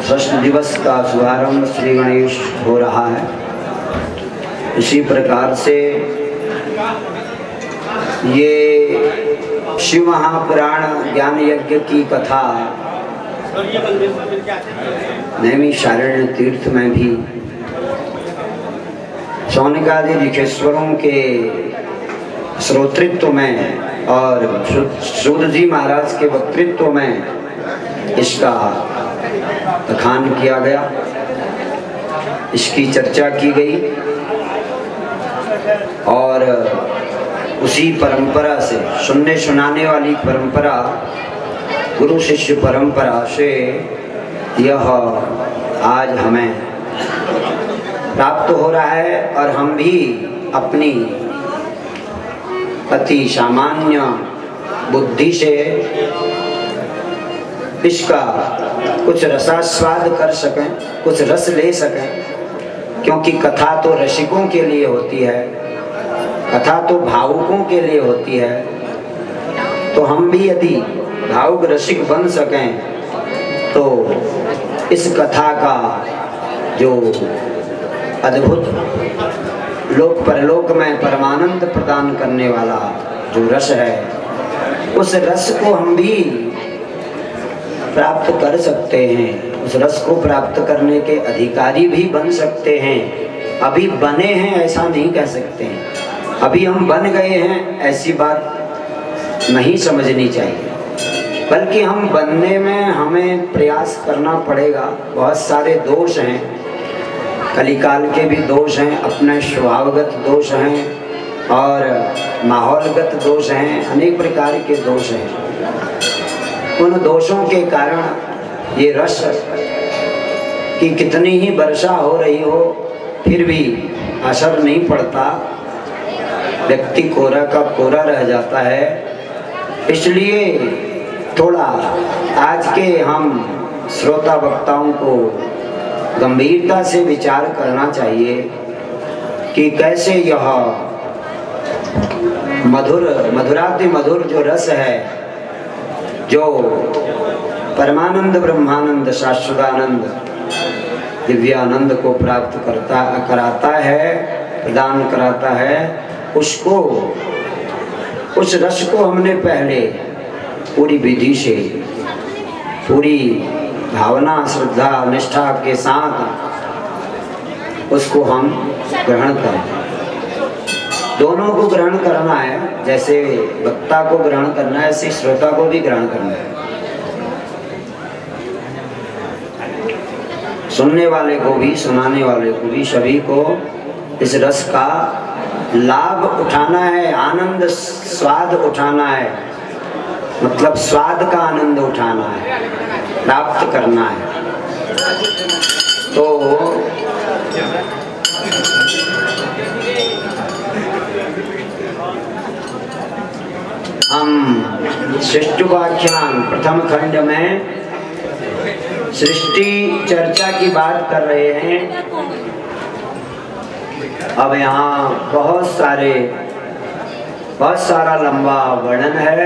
षष्ठ दिवस का शुभारंभ श्री गणेश हो रहा है। इसी प्रकार से ये शिव महापुराण ज्ञान यज्ञ की कथा नैमिषारण्य तीर्थ में भी शौनकादि ऋषिश्वरों के श्रोतृत्व में और सूत जी महाराज के वक्तृत्व में इसका बखान किया गया, इसकी चर्चा की गई और उसी परंपरा से सुनने सुनाने वाली परंपरा, गुरु शिष्य परंपरा से यह आज हमें प्राप्त हो रहा है और हम भी अपनी अति सामान्य बुद्धि से इसका कुछ रसास्वाद कर सकें, कुछ रस ले सकें, क्योंकि कथा तो रसिकों के लिए होती है, कथा तो भावुकों के लिए होती है। तो हम भी यदि भावुक रसिक बन सकें तो इस कथा का जो अद्भुत लोक परलोक में परमानंद प्रदान करने वाला जो रस है, उस रस को हम भी प्राप्त कर सकते हैं, उस रस को प्राप्त करने के अधिकारी भी बन सकते हैं। अभी बने हैं ऐसा नहीं कह सकते हैं, अभी हम बन गए हैं ऐसी बात नहीं समझनी चाहिए, बल्कि हम बनने में हमें प्रयास करना पड़ेगा। बहुत सारे दोष हैं, कलिकाल के भी दोष हैं, अपने स्वभावगत दोष हैं और माहौलगत दोष हैं, अनेक प्रकार के दोष हैं। उन दोषों के कारण ये रस की कितनी ही वर्षा हो रही हो फिर भी असर नहीं पड़ता, व्यक्ति कोरा का कोरा रह जाता है। इसलिए थोड़ा आज के हम श्रोता वक्ताओं को गंभीरता से विचार करना चाहिए कि कैसे यह मधुराति मधुर जो रस है, जो परमानंद ब्रह्मानंद शाश्वतानंद दिव्यानंद को प्राप्त कराता है, प्रदान कराता है, उसको उस रस को हमने पहले पूरी विधि से, पूरी भावना श्रद्धा निष्ठा के साथ उसको हम ग्रहण करें। दोनों को ग्रहण करना है, जैसे वक्ता को ग्रहण करना है ऐसे श्रोता को भी ग्रहण करना है, सुनने वाले को भी सुनाने वाले को भी, सभी को इस रस का लाभ उठाना है, आनंद स्वाद उठाना है, मतलब स्वाद का आनंद उठाना है, प्राप्त करना है। तो हम सृष्टोपाख्यान प्रथम खंड में सृष्टि चर्चा की बात कर रहे हैं। अब यहाँ बहुत सारा लंबा वर्णन है।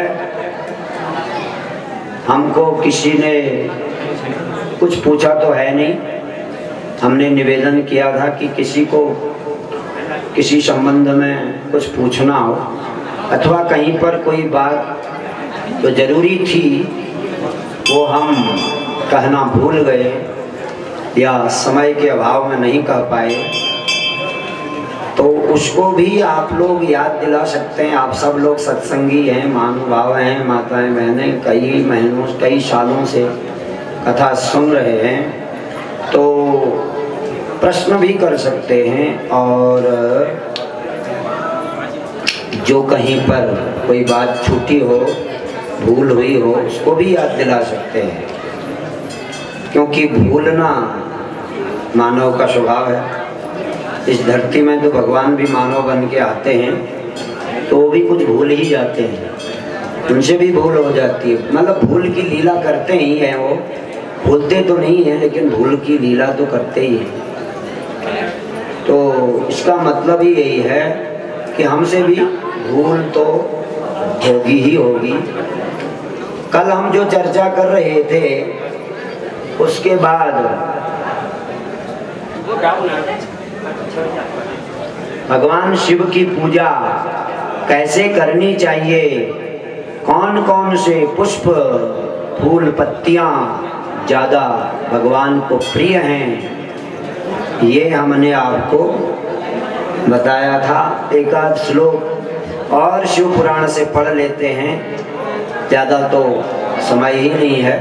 हमको किसी ने कुछ पूछा तो है नहीं, हमने निवेदन किया था कि किसी को किसी संबंध में कुछ पूछना हो अथवा कहीं पर कोई बात तो जरूरी थी वो हम कहना भूल गए या समय के अभाव में नहीं कह पाए, तो उसको भी आप लोग याद दिला सकते हैं। आप सब लोग सत्संगी हैं, महानुभाव हैं, माताएं बहनें, कई महीनों कई सालों से कथा सुन रहे हैं, तो प्रश्न भी कर सकते हैं और जो कहीं पर कोई बात छूटी हो, भूल हुई हो, उसको भी याद दिला सकते हैं, क्योंकि भूलना मानव का स्वभाव है। इस धरती में तो भगवान भी मानव बन के आते हैं तो वो भी कुछ भूल ही जाते हैं, उनसे भी भूल हो जाती है, मतलब भूल की लीला करते ही हैं। वो भूलते तो नहीं है लेकिन भूल की लीला तो करते ही हैं। तो इसका मतलब ही यही है कि हमसे भी भूल तो होगी ही होगी। कल हम जो चर्चा कर रहे थे उसके बाद भगवान शिव की पूजा कैसे करनी चाहिए, कौन कौन से पुष्प फूल पत्तियां ज़्यादा भगवान को प्रिय हैं, ये हमने आपको बताया था। एक आध श्लोक और शिव पुराण से पढ़ लेते हैं, ज़्यादा तो समय ही नहीं है।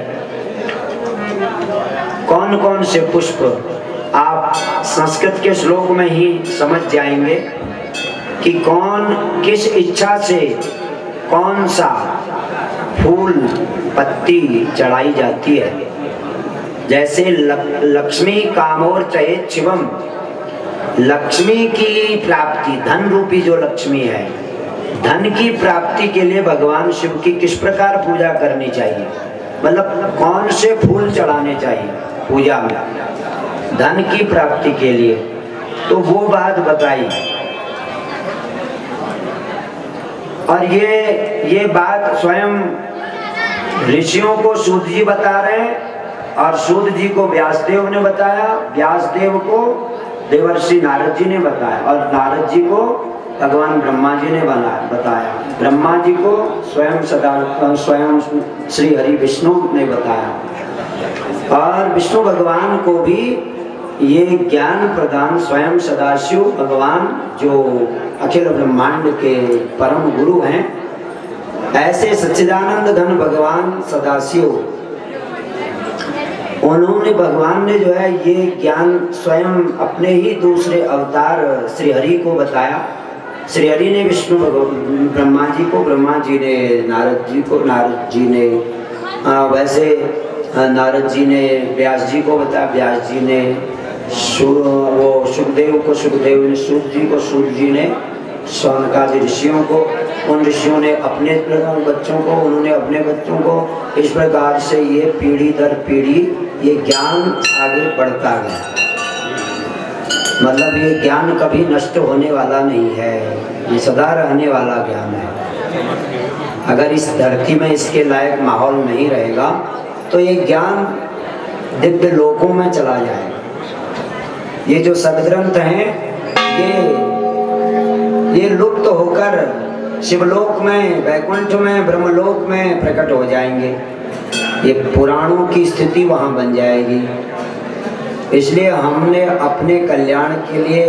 कौन कौन से पुष्प, आप संस्कृत के श्लोक में ही समझ जाएंगे कि कौन किस इच्छा से कौन सा फूल पत्ती चढ़ाई जाती है। जैसे लक्ष्मी कामोर चयेत शिवम, लक्ष्मी की प्राप्ति, धन रूपी जो लक्ष्मी है, धन की प्राप्ति के लिए भगवान शिव की किस प्रकार पूजा करनी चाहिए, मतलब कौन से फूल चढ़ाने चाहिए पूजा में धन की प्राप्ति के लिए, तो वो बात बताई। और ये बात स्वयं ऋषियों को सूत जी बता रहे हैं और सूत जी को व्यासदेव ने बताया, व्यासदेव को देवर्षि नारद जी ने बताया और नारद जी को भगवान ब्रह्मा जी ने बताया, ब्रह्मा जी को स्वयं श्री हरि विष्णु ने बताया और विष्णु भगवान को भी ये ज्ञान प्रदान स्वयं सदाशिव भगवान जो अखिल ब्रह्मांड के परम गुरु हैं, ऐसे सच्चिदानंद घन भगवान सदाशिव, उन्होंने भगवान ने जो है ये ज्ञान स्वयं अपने ही दूसरे अवतार श्री हरि को बताया। श्री हरि ने विष्णु ब्रह्मा जी को, ब्रह्मा जी ने नारद जी को, नारद जी ने वैसे नारद जी ने व्यास जी को बताया, व्यास जी ने वो सुखदेव को, सुखदेव ने सूत जी को, सूत जी ने शौनकादि ऋषियों को, उन ऋषियों ने अपने बच्चों को, उन्होंने अपने बच्चों को, इस प्रकार से ये पीढ़ी दर पीढ़ी ये ज्ञान आगे बढ़ता गया। मतलब ये ज्ञान कभी नष्ट होने वाला नहीं है, ये सदा रहने वाला ज्ञान है। अगर इस धरती में इसके लायक माहौल नहीं रहेगा तो ये ज्ञान दिव्य लोकों में चला जाएगा। ये जो सदग्रंथ हैं ये लुप्त होकर शिवलोक में, वैकुंठ में, ब्रह्मलोक में प्रकट हो जाएंगे। ये पुराणों की स्थिति वहाँ बन जाएगी। इसलिए हमने अपने कल्याण के लिए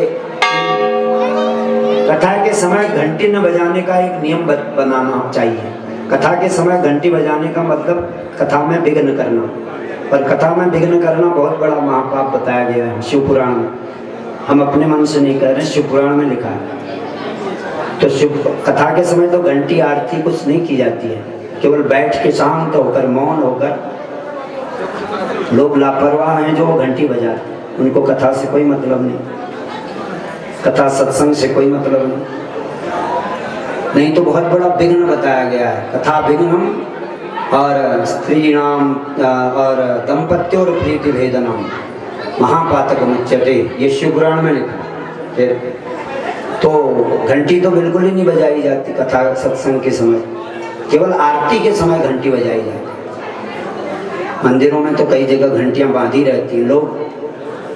कथा के समय घंटी न बजाने का एक नियम बनाना चाहिए। कथा के समय घंटी बजाने का मतलब कथा में विघ्न करना, पर कथा में विघ्न करना बहुत बड़ा महापाप बताया गया है शिव पुराण में। हम अपने मन से नहीं कर रहे, शिव पुराण में लिखा है। तो शिव कथा के समय तो घंटी आरती कुछ नहीं की जाती है, केवल बैठ के शांत होकर मौन होकर। लोग लापरवाह हैं जो घंटी बजाते, उनको कथा से कोई मतलब नहीं, कथा सत्संग से कोई मतलब नहीं तो बहुत बड़ा विघ्न बताया गया है। कथा विघ्नम और स्त्री नाम और दंपत्यों और प्रीति भेदनम महापातक मुच्यते, ये शिव पुराण में लिखा। फिर तो घंटी तो बिल्कुल ही नहीं बजाई जाती कथा सत्संग के समय, केवल आरती के समय घंटी बजाई जाती। मंदिरों में तो कई जगह घंटियां बांधी रहती हैं, लोग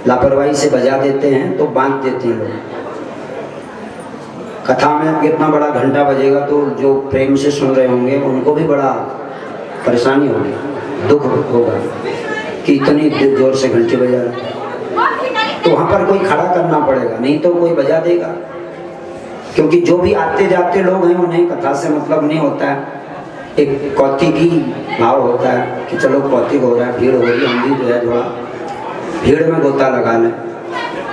लापरवाही से बजा देते हैं तो बांध देते हैं लोग। कथा में कितना बड़ा घंटा बजेगा तो जो प्रेम से सुन रहे होंगे उनको भी बड़ा परेशानी होगी, दुख होगा कि इतनी जोर से घंटी बजा रहे। तो वहाँ पर कोई खड़ा करना पड़ेगा, नहीं तो कोई बजा देगा। क्योंकि जो भी आते जाते लोग हैं उन्हें कथा से मतलब नहीं होता है, एक कौतिकी भाव होता है कि चलो कौतिक हो रहा है, भीड़ हो रही है, हम भी जो है थोड़ा भीड़ में गोता लगा लें।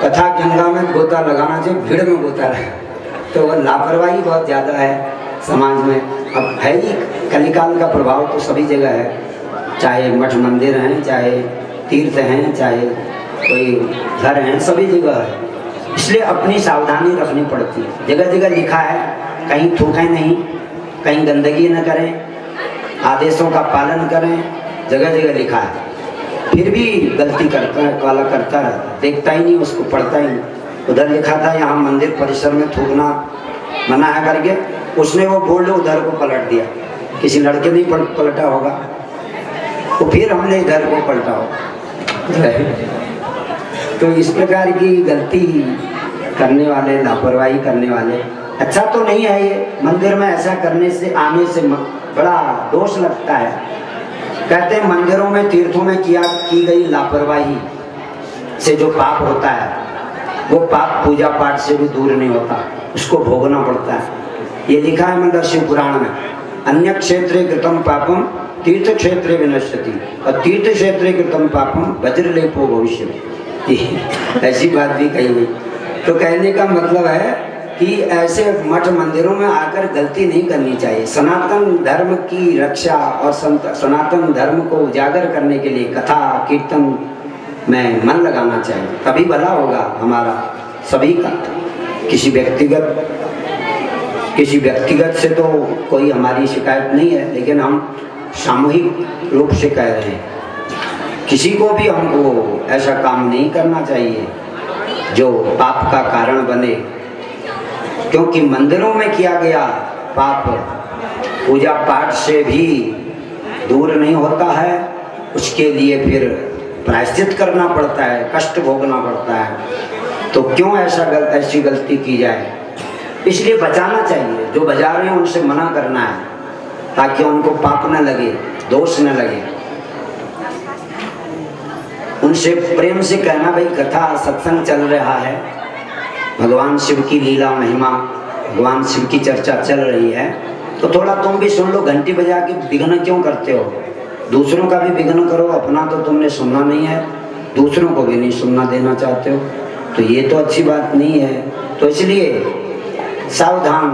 कथा गंगा में गोता लगाना चाहिए, भीड़ में गोता रहे तो वह लापरवाही बहुत ज़्यादा है समाज में। अब है ही कलिकाल का प्रभाव तो सभी जगह है, चाहे मठ मंदिर हैं, चाहे तीर्थ हैं, चाहे कोई घर हैं, सभी जगह है। इसलिए अपनी सावधानी रखनी पड़ती है। जगह जगह लिखा है कहीं थूकें नहीं, कहीं गंदगी न करें, आदेशों का पालन करें, जगह जगह लिखा है। फिर भी गलती करता वाला करता रहता, देखता ही नहीं, उसको पढ़ता ही नहीं। उधर लिखा था यहाँ मंदिर परिसर में थूकना मना है करके, उसने वो बोर्ड उधर को पलट दिया। किसी लड़के ने पलटा होगा तो फिर हमने इधर को पलटा होगा। तो इस प्रकार की गलती करने वाले, लापरवाही करने वाले, अच्छा तो नहीं है ये। मंदिर में ऐसा करने से, आने से बड़ा दोष लगता है। कहते हैं मंदिरों में, तीर्थों में की गई लापरवाही से जो पाप होता है वो पाप पूजा पाठ से भी दूर नहीं होता, उसको भोगना पड़ता है। ये लिखा है मतलब शिव पुराण में, अन्य क्षेत्रे कृतम पापम तीर्थ क्षेत्रे विनश्यति और तीर्थ क्षेत्रे कृतम पापम वज्रलेपो भविष्यति। ऐसी बात भी कही हुई। तो कहने का मतलब है कि ऐसे मठ मंदिरों में आकर गलती नहीं करनी चाहिए। सनातन धर्म की रक्षा और सनातन धर्म को उजागर करने के लिए कथा कीर्तन में मन लगाना चाहिए, तभी भला होगा हमारा सभी का। किसी व्यक्तिगत से तो कोई हमारी शिकायत नहीं है, लेकिन हम सामूहिक रूप से कह रहे हैं, किसी को भी हमको ऐसा काम नहीं करना चाहिए जो पाप का कारण बने। क्योंकि मंदिरों में किया गया पाप पूजा पाठ से भी दूर नहीं होता है, उसके लिए फिर प्रायश्चित करना पड़ता है, कष्ट भोगना पड़ता है। तो क्यों ऐसी गलती की जाए? इसलिए बचाना चाहिए। जो बजा रहे हैं उनसे मना करना है, ताकि उनको पाप न लगे, दोष न लगे। उनसे प्रेम से कहना, भाई कथा सत्संग चल रहा है, भगवान शिव की लीला महिमा, भगवान शिव की चर्चा चल रही है, तो थोड़ा तुम भी सुन लो। घंटी बजा के विघ्न क्यों करते हो? दूसरों का भी विघ्न करो, अपना तो तुमने सुनना नहीं है, दूसरों को भी नहीं सुनना देना चाहते हो, तो ये तो अच्छी बात नहीं है। तो इसलिए सावधान।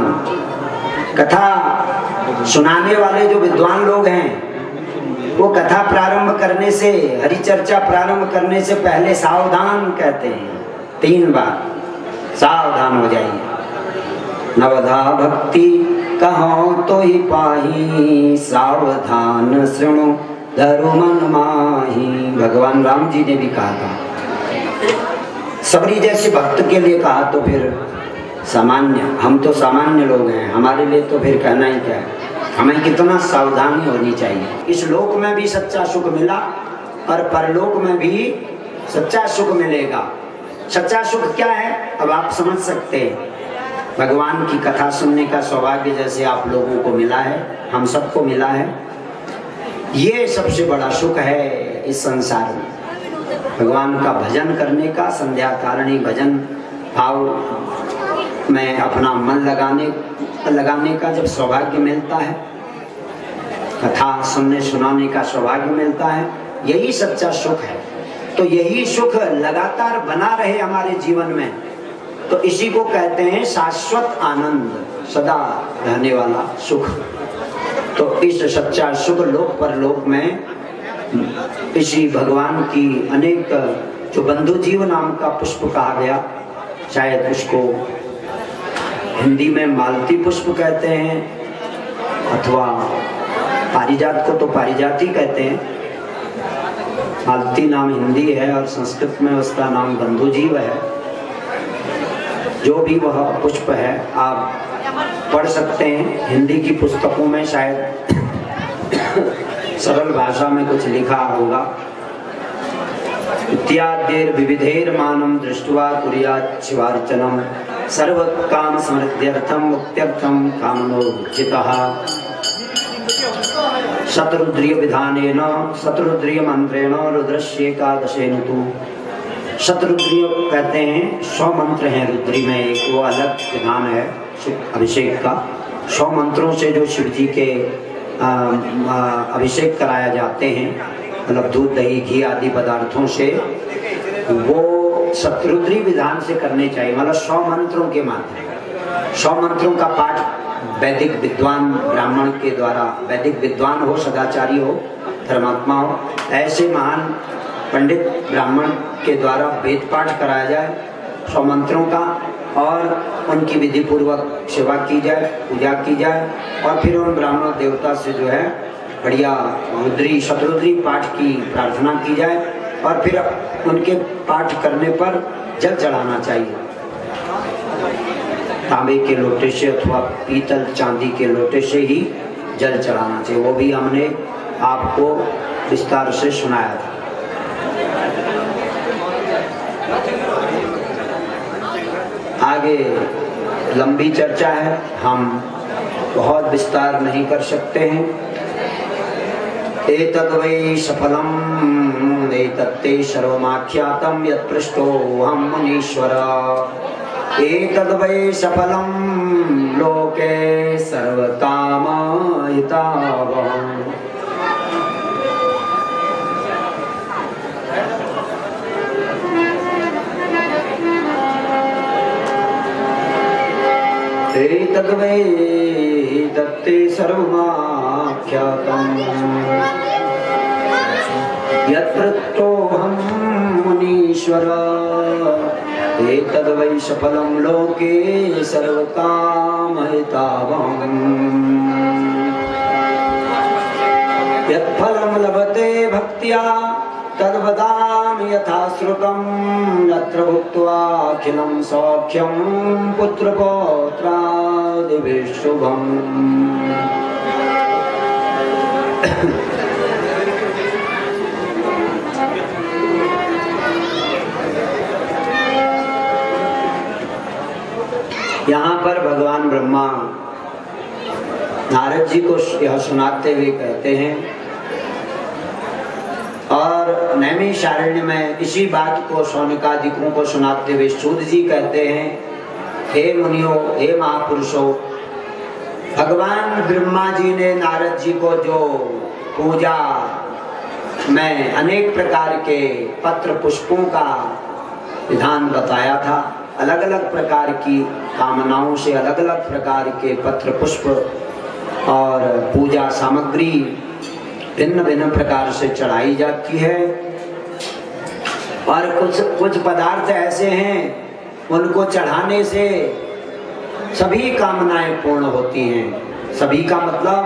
कथा सुनाने वाले जो विद्वान लोग हैं, वो कथा प्रारंभ करने से, हरि चर्चा प्रारंभ करने से पहले सावधान कहते हैं 3 बार। सावधान हो जाइए। नवधा भक्ति कहो तो ही पाही, सावधान श्रृणु धरु मन माही। भगवान राम जी ने भी कहा था। सबरी जैसे भक्त के लिए कहा तो फिर सामान्य, हम तो सामान्य लोग हैं, हमारे लिए तो फिर कहना ही क्या है। हमें कितना सावधानी होनी चाहिए। इस लोक में भी सच्चा सुख मिला और परलोक में भी सच्चा सुख मिलेगा। सच्चा सुख क्या है अब आप समझ सकते हैं। भगवान की कथा सुनने का सौभाग्य जैसे आप लोगों को मिला है, हम सबको मिला है, ये सबसे बड़ा सुख है इस संसार में। भगवान का भजन करने का, संध्या कारिणी भजन भाव में अपना मन लगाने का जब सौभाग्य मिलता है, कथा सुनने सुनाने का सौभाग्य मिलता है, यही सच्चा सुख है। तो यही सुख लगातार बना रहे हमारे जीवन में, तो इसी को कहते हैं शाश्वत आनंद, सदा रहने वाला सुख। तो इस सच्चा सुख लोक परलोक में इसी भगवान की अनेक, जो बंधु जीव नाम का पुष्प कहा गया, शायद उसको हिंदी में मालती पुष्प कहते हैं, अथवा पारिजात को तो पारिजात ही कहते हैं। मालती नाम हिंदी है और संस्कृत में उसका नाम बंधुजीव है। जो भी वह पुष्प है आप पढ़ सकते हैं, हिंदी की पुस्तकों में शायद सरल भाषा में कुछ लिखा होगा। इत्याद्यैर विविधैर मानम दृष्ट्वा कुर्यात् शिवार्चनम, सर्व काम समृद्ध्यर्थम मुक्त्यर्थम कामनो उचितः। शतरुद्रीय विधानेन शतरुद्रीय मंत्रेण रुद्रस्येकादशेन तु। शतरुद्रीय कहते हैं 100 मंत्र हैं रुद्री में, एक वो अलग विधान है अभिषेक का। 100 मंत्रों से जो शिव जी के अभिषेक कराया जाते हैं, मतलब दूध दही घी आदि पदार्थों से, वो शतरुद्री विधान से करने चाहिए। मतलब 100 मंत्रों के माध्यम, 100 मंत्रों का पाठ वैदिक विद्वान ब्राह्मण के द्वारा, वैदिक विद्वान हो, सदाचारी हो, धर्मात्मा हो, ऐसे महान पंडित ब्राह्मण के द्वारा वेद पाठ कराया जाए 100 मंत्रों का, और उनकी विधि पूर्वक सेवा की जाए, पूजा की जाए, और फिर उन ब्राह्मण देवता से जो है बढ़िया रुद्री शतरुद्री पाठ की प्रार्थना की जाए, और फिर उनके पाठ करने पर जल चढ़ाना चाहिए। तांबे के लोटे से अथवा पीतल चांदी के लोटे से ही जल चढ़ाना चाहिए। वो भी हमने आपको विस्तार से सुनाया था। आगे लंबी चर्चा है, हम बहुत विस्तार नहीं कर सकते हैं। एतद् वै सफलम् एतत्ते सर्वमाख्यातं यत्पृष्टोऽहं मुनीश्वर। एतद् वै सफलं लोके सर्वकामहितावहम्। एतद् वै दत्ते सर्वमाख्यातं यत्पृष्टोऽहं मुनीश्वर। एतद् वै सफलं लोके सर्वकामहितावहम्। यत्फलं लभते भक्त्या तद्वदामि यथा श्रुतं। यत्र भुक्त्वाखिलं सौख्यं पुत्रपौत्रादिभिः शुभम्। यहाँ पर भगवान ब्रह्मा नारद जी को यह सुनाते हुए कहते हैं, और नैमिषारण्य में इसी बात को शौनकादिकों को सुनाते हुए सूत जी कहते हैं, हे मुनियों, हे महापुरुषों, भगवान ब्रह्मा जी ने नारद जी को जो पूजा में अनेक प्रकार के पत्र पुष्पों का विधान बताया था, अलग अलग प्रकार की कामनाओं से अलग अलग प्रकार के पत्र पुष्प और पूजा सामग्री भिन्न भिन्न प्रकार से चढ़ाई जाती है। और कुछ पदार्थ ऐसे हैं उनको चढ़ाने से सभी कामनाएं पूर्ण होती हैं। सभी का मतलब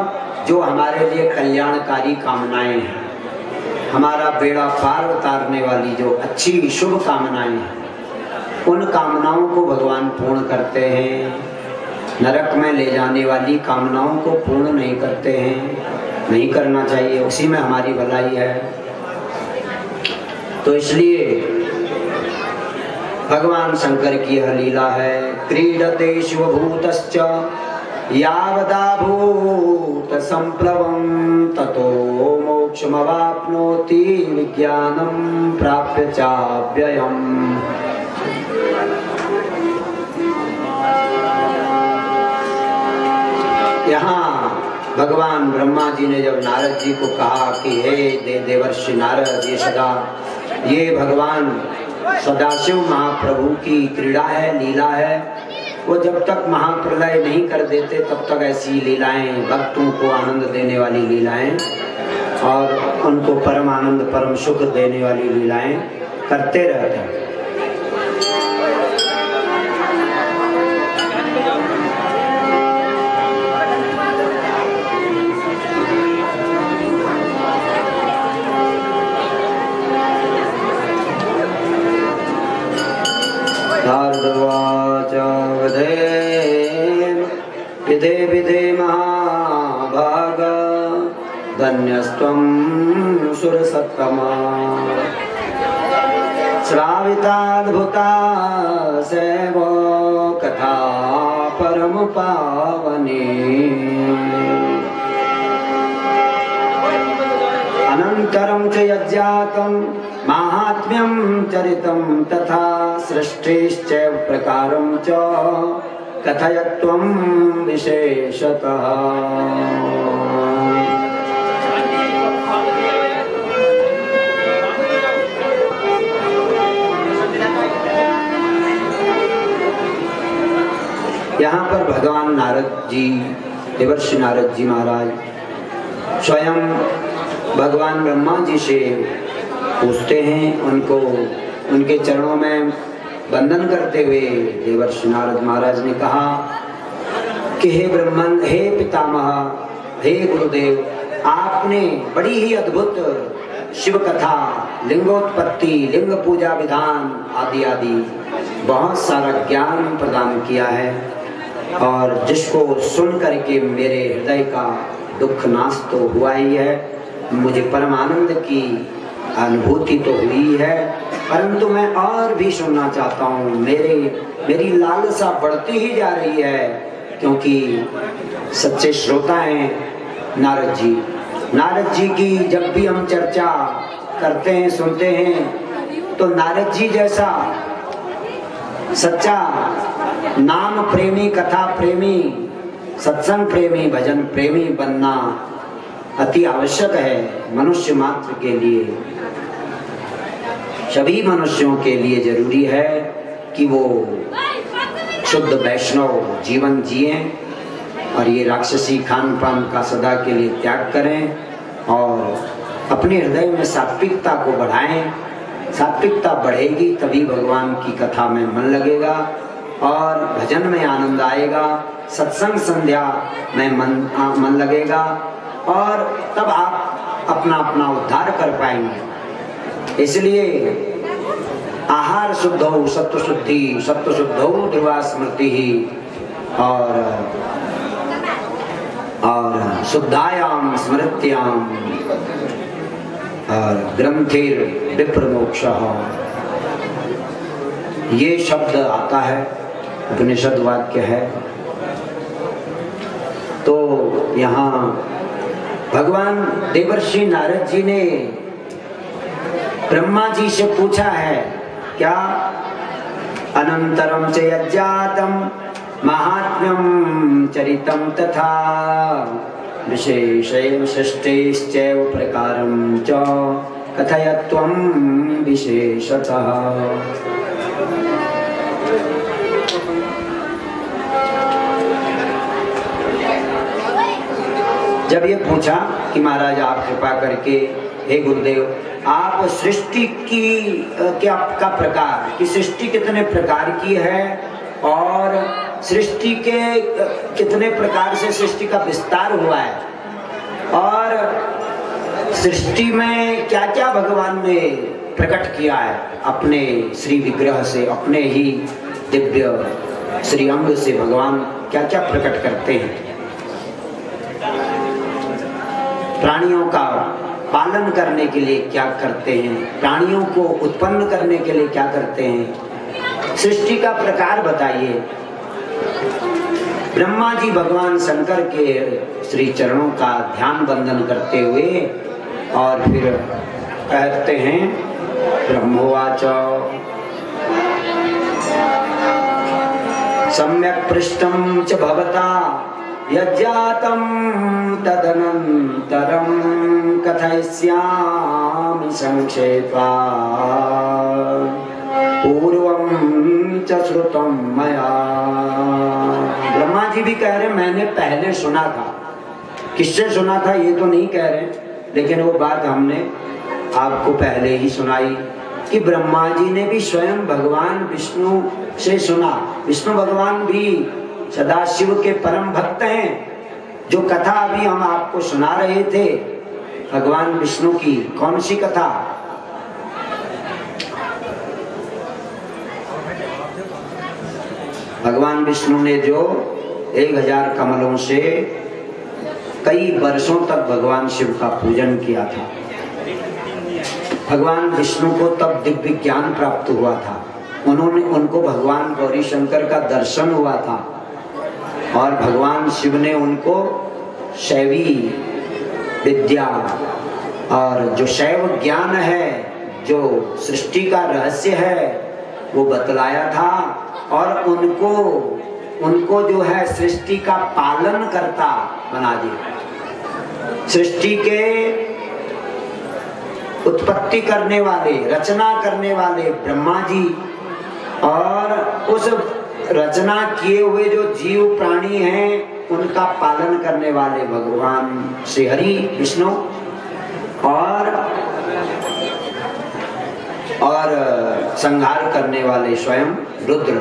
जो हमारे लिए कल्याणकारी कामनाएं हैं, हमारा बेड़ा पार उतारने वाली जो अच्छी शुभ कामनाएं हैं, उन कामनाओं को भगवान पूर्ण करते हैं। नरक में ले जाने वाली कामनाओं को पूर्ण नहीं करते हैं, नहीं करना चाहिए, उसी में हमारी भलाई है। तो इसलिए भगवान शंकर की यह लीला है। क्रीडते शिवभूतश्च यावदाभूत संप्लवं ततो मोक्षमवाप्नोति विज्ञानं प्राप्य चाव्ययम्। यहाँ भगवान ब्रह्मा जी ने जब नारद जी को कहा कि हे देवर्षि नारद, ये भगवान सदाशिव महाप्रभु की क्रीड़ा है, लीला है। वो जब तक महाप्रलय नहीं कर देते तब तक ऐसी लीलाएं, भक्तों को आनंद देने वाली लीलाएं और उनको परम आनंद परम सुख देने वाली लीलाएं करते रहते हैं। विधे विधे महाभाग धन्यस्त्वं सुरसत्तमा। श्राविताद्भुता सेव कथा परम पावनी। अनन्तरं च यज्जातं माहात्म्यं चरितं तथा सृष्टिश्च प्रकारं च कथयत्वं विशेषतः। यहाँ पर भगवान नारद जी, देवर्षि नारद जी महाराज स्वयं भगवान ब्रह्मा जी से पूछते हैं, उनको उनके चरणों में वंदन करते हुए देवर्षि नारद महाराज ने कहा कि हे ब्रह्मन, हे पितामह, हे गुरुदेव, आपने बड़ी ही अद्भुत शिव कथा, लिंगोत्पत्ति, लिंग पूजा विधान आदि आदि बहुत सारा ज्ञान प्रदान किया है, और जिसको सुन करके मेरे हृदय का दुख नाश तो हुआ ही है, मुझे परम आनंद की अनुभूति तो हुई है, परंतु मैं और भी सुनना चाहता हूँ। मेरी लालसा बढ़ती ही जा रही है, क्योंकि सच्चे श्रोता हैं नारद जी। नारद जी की जब भी हम चर्चा करते हैं, सुनते हैं, तो नारद जी जैसा सच्चा नाम प्रेमी, कथा प्रेमी, सत्संग प्रेमी, भजन प्रेमी बनना अति आवश्यक है मनुष्य मात्र के लिए। सभी मनुष्यों के लिए जरूरी है कि वो शुद्ध वैष्णव जीवन जिए और ये राक्षसी खान पान का सदा के लिए त्याग करें और अपने हृदय में सात्विकता को बढ़ाएं। सात्विकता बढ़ेगी तभी भगवान की कथा में मन लगेगा और भजन में आनंद आएगा, सत्संग संध्या में मन लगेगा और तब आप अपना अपना उद्धार कर पाएंगे। इसलिए आहार शुद्ध हो, सत्व शुद्धि, सत्व शुद्ध हो ध्रुवा स्मृति ही, और शुद्धायाम स्मृत्याम और ग्रंथिर विप्रमोक्षः, ये शब्द आता है, उपनिषद वाक्य है। तो यहाँ भगवान देवर्षि नारद जी ने ब्रह्मा जी से पूछा है, क्या अनंतरम च यज्जातम महात्म्यम चरितम तथा विशेषेण सृष्टिश्चैव प्रकारं च कथय त्वं विशेषतः। जब ये पूछा कि महाराज आप कृपा करके, हे गुरुदेव, आप सृष्टि की क्या का प्रकार कि सृष्टि कितने प्रकार की है और सृष्टि के कितने प्रकार से सृष्टि का विस्तार हुआ है और सृष्टि में क्या क्या भगवान ने प्रकट किया है अपने श्री विग्रह से, अपने ही दिव्य श्री अंग से भगवान क्या क्या प्रकट करते हैं। प्राणियों का पालन करने के लिए क्या करते हैं, प्राणियों को उत्पन्न करने के लिए क्या करते हैं, सृष्टि का प्रकार बताइए। ब्रह्मा जी भगवान शंकर के श्री चरणों का ध्यान बंदन करते हुए और फिर कहते हैं, ब्रह्मोवाच सम्यक पृष्ठं च भवता यज्जातं तदनन्तरं कथयिष्यामि संक्षेपा पूर्वं च श्रुतं मया। ब्रह्मा जी भी कह रहे मैंने पहले सुना था। किससे सुना था ये तो नहीं कह रहे, लेकिन वो बात हमने आपको पहले ही सुनाई कि ब्रह्मा जी ने भी स्वयं भगवान विष्णु से सुना। विष्णु भगवान भी सदाशिव के परम भक्त हैं। जो कथा अभी हम आपको सुना रहे थे भगवान विष्णु की, कौन सी कथा? भगवान विष्णु ने जो 1000 कमलों से कई वर्षों तक भगवान शिव का पूजन किया था। भगवान विष्णु को तब दिव्य ज्ञान प्राप्त हुआ था। उनको भगवान गौरी शंकर का दर्शन हुआ था और भगवान शिव ने उनको शैवी विद्या और जो शैव ज्ञान है, जो सृष्टि का रहस्य है, वो बतलाया था और उनको जो है सृष्टि का पालन करता बना दिया। सृष्टि के उत्पत्ति करने वाले, रचना करने वाले ब्रह्मा जी और उस रचना किए हुए जो जीव प्राणी हैं उनका पालन करने वाले भगवान श्री हरि विष्णु और संहार करने वाले स्वयं रुद्र।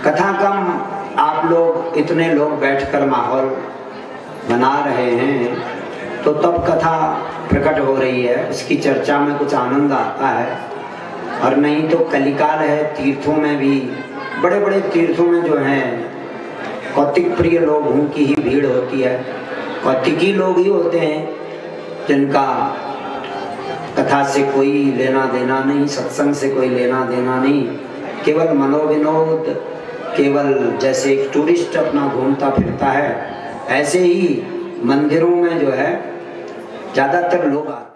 कथा कम आप लोग इतने लोग बैठकर माहौल बना रहे हैं तो तब कथा प्रकट हो रही है, इसकी चर्चा में कुछ आनंद आता है। और नहीं तो कलिकाल है, तीर्थों में भी, बड़े बड़े तीर्थों में जो हैं कौतिक प्रिय लोगों की ही भीड़ होती है, कौतिकी लोग ही होते हैं जिनका कथा से कोई लेना देना नहीं, सत्संग से कोई लेना देना नहीं, केवल मनोविनोद, केवल जैसे एक टूरिस्ट अपना घूमता फिरता है, ऐसे ही मंदिरों में जो है ज़्यादातर लोग आते हैं।